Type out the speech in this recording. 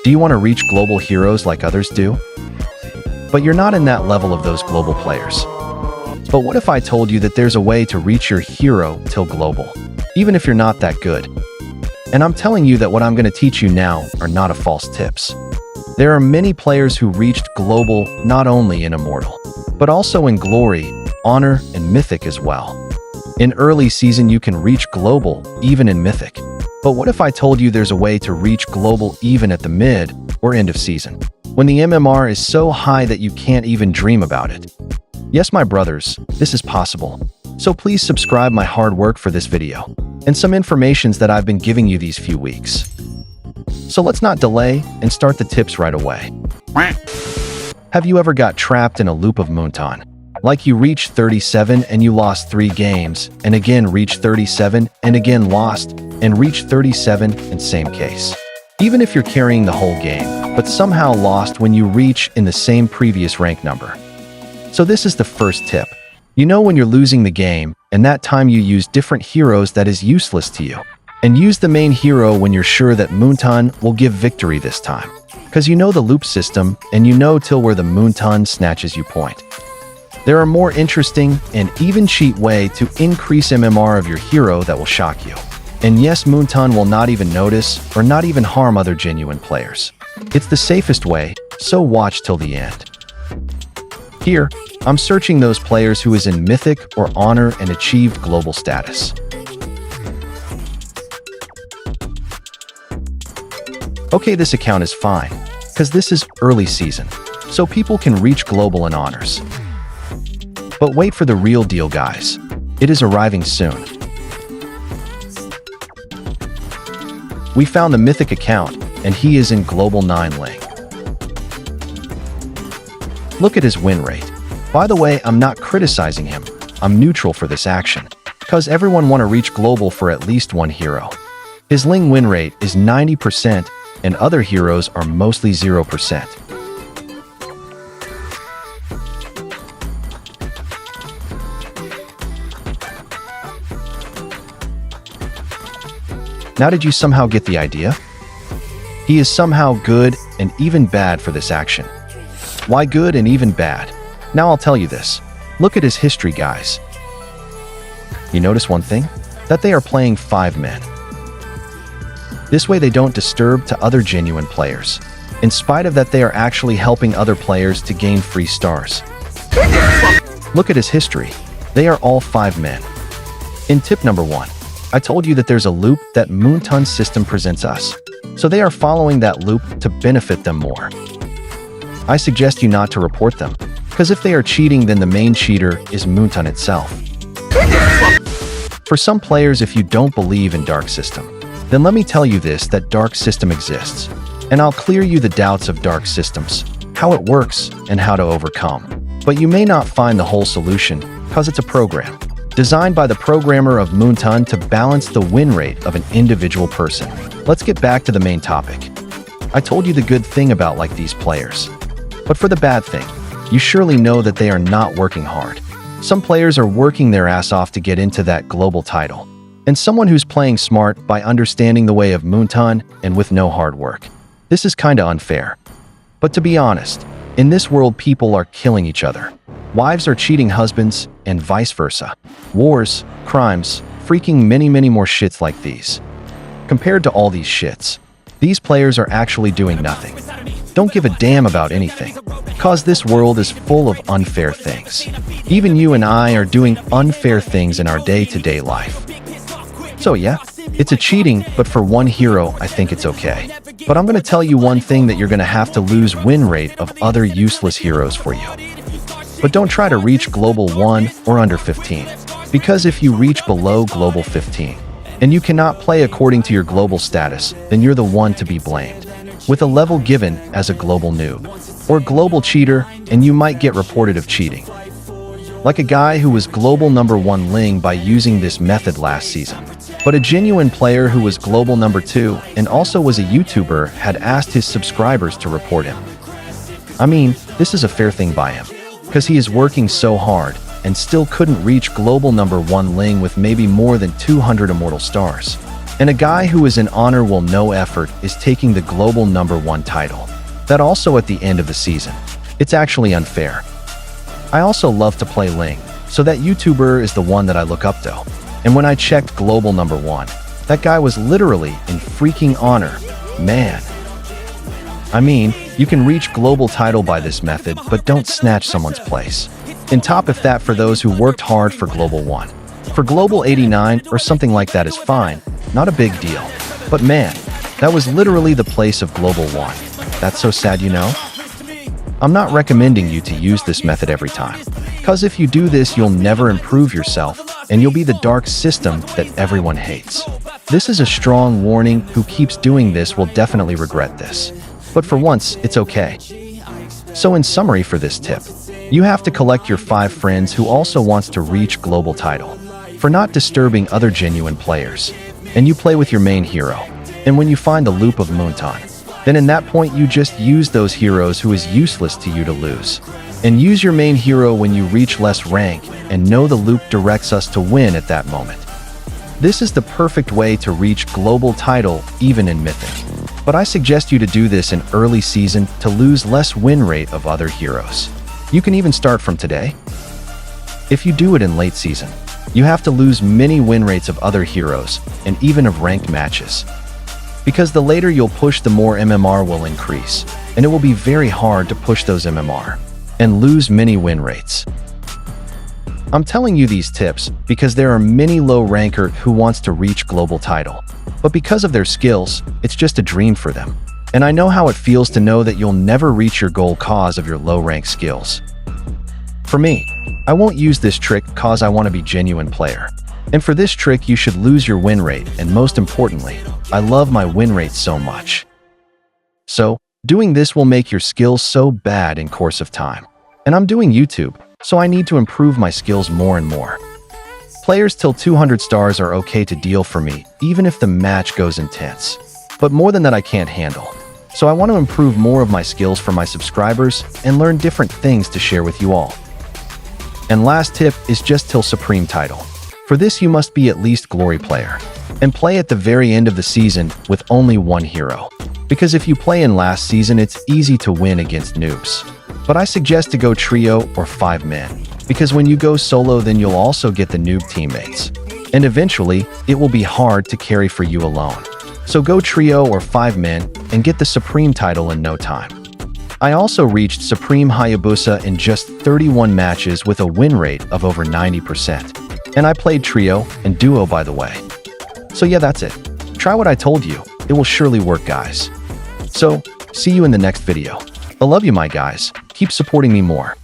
Do you want to reach global heroes like others do? But you're not in that level of those global players. But what if I told you that there's a way to reach your hero till global, even if you're not that good? And I'm telling you that what I'm going to teach you now are not a false tips. There are many players who reached global not only in Immortal, but also in Glory, Honor, and Mythic as well. In early season you can reach global even in Mythic. But what if I told you there's a way to reach global even at the mid or end of season, when the MMR is so high that you can't even dream about it? Yes, my brothers, this is possible. So please subscribe my hard work for this video, and some informations that I've been giving you these few weeks. So let's not delay and start the tips right away. Have you ever got trapped in a loop of Moonton? Like you reached 37 and you lost 3 games, and again reached 37 and again lost, and reached 37 and same case. Even if you're carrying the whole game, but somehow lost when you reach in the same previous rank number. So this is the first tip. You know when you're losing the game, and that time you use different heroes that is useless to you. And use the main hero when you're sure that Moonton will give victory this time. Cause you know the loop system, and you know till where the Moonton snatches you point. There are more interesting and even cheat way to increase MMR of your hero that will shock you. And yes, Moonton will not even notice or not even harm other genuine players. It's the safest way, so watch till the end. Here, I'm searching those players who is in Mythic or Honor and achieved global status. Okay, this account is fine, because this is early season, so people can reach global and honors. But wait for the real deal, guys. It is arriving soon. We found the Mythic account, and he is in Global 9 Ling. Look at his win rate. By the way, I'm not criticizing him. I'm neutral for this action, because everyone want to reach global for at least one hero. His Ling win rate is 90%, and other heroes are mostly 0%. Now did you somehow get the idea? He is somehow good and even bad for this action. Why good and even bad? Now I'll tell you this. Look at his history, guys. You notice one thing? That they are playing 5 men. This way they don't disturb to other genuine players. In spite of that, they are actually helping other players to gain free stars. Look at his history. They are all 5 men. In tip number 1, I told you that there's a loop that Moonton system presents us. So they are following that loop to benefit them more. I suggest you not to report them, because if they are cheating, then the main cheater is Moonton itself. For some players, if you don't believe in Dark System, then let me tell you this, that Dark System exists. And I'll clear you the doubts of Dark Systems, how it works, and how to overcome. But you may not find the whole solution, because it's a program designed by the programmer of Moonton to balance the win rate of an individual person. Let's get back to the main topic. I told you the good thing about like these players. But for the bad thing, you surely know that they are not working hard. Some players are working their ass off to get into that global title. And someone who's playing smart by understanding the way of Moonton and with no hard work. This is kinda unfair. But to be honest, in this world people are killing each other. Wives are cheating husbands, and vice versa. Wars, crimes, freaking many more shits like these. Compared to all these shits, these players are actually doing nothing. Don't give a damn about anything, cause this world is full of unfair things. Even you and I are doing unfair things in our day-to-day life. So yeah, it's a cheating, but for one hero, I think it's okay. But I'm gonna tell you one thing, that you're gonna have to lose win rate of other useless heroes for you. But don't try to reach global 1 or under 15, because if you reach below global 15, and you cannot play according to your global status, then you're the one to be blamed, with a level given as a global noob, or global cheater, and you might get reported of cheating. Like a guy who was global number 1 Ling by using this method last season. But a genuine player who was global number 2 and also was a YouTuber had asked his subscribers to report him. I mean, this is a fair thing by him, because he is working so hard and still couldn't reach global number 1 Ling with maybe more than 200 immortal stars. And a guy who is in honor while no effort is taking the global #1 title. That also at the end of the season. It's actually unfair. I also love to play Ling, so that YouTuber is the one that I look up to. And when I checked global #1, that guy was literally in freaking honor. Man. I mean, you can reach global title by this method, but don't snatch someone's place. And top if that for those who worked hard for global 1. For global 89 or something like that is fine, not a big deal. But man, that was literally the place of global 1. That's so sad, you know? I'm not recommending you to use this method every time. Cause if you do this, you'll never improve yourself, and you'll be the dark system that everyone hates. This is a strong warning. Who keeps doing this will definitely regret this. But for once, it's okay. So in summary for this tip, you have to collect your 5 friends who also wants to reach global title for not disturbing other genuine players. And you play with your main hero. And when you find the loop of Moonton, then in that point you just use those heroes who is useless to you to lose. And use your main hero when you reach less rank and know the loop directs us to win at that moment. This is the perfect way to reach global title even in Mythic. But I suggest you to do this in early season to lose less win rate of other heroes. You can even start from today. If you do it in late season, you have to lose many win rates of other heroes and even of ranked matches. Because the later you'll push, the more MMR will increase, and it will be very hard to push those MMR and lose many win rates. I'm telling you these tips because there are many low ranker who wants to reach global title, but because of their skills, it's just a dream for them. And I know how it feels to know that you'll never reach your goal cause of your low rank skills. For me, I won't use this trick cause I want to be genuine player. And for this trick, you should lose your win rate, and most importantly, I love my win rate so much. So, doing this will make your skills so bad in course of time. And I'm doing YouTube, so I need to improve my skills more and more. Players till 200 stars are okay to deal for me, even if the match goes intense. But more than that I can't handle. So I want to improve more of my skills for my subscribers and learn different things to share with you all. And last tip is just till Supreme title. For this you must be at least Glory player, and play at the very end of the season with only one hero. Because if you play in last season, it's easy to win against noobs. But I suggest to go trio or 5 men, because when you go solo then you'll also get the noob teammates. And eventually, it will be hard to carry for you alone. So go trio or 5 men and get the Supreme title in no time. I also reached Supreme Hayabusa in just 31 matches with a win rate of over 90%. And I played trio and duo, by the way. So yeah, that's it. Try what I told you. It will surely work, guys. So, see you in the next video. I love you, my guys. Keep supporting me more.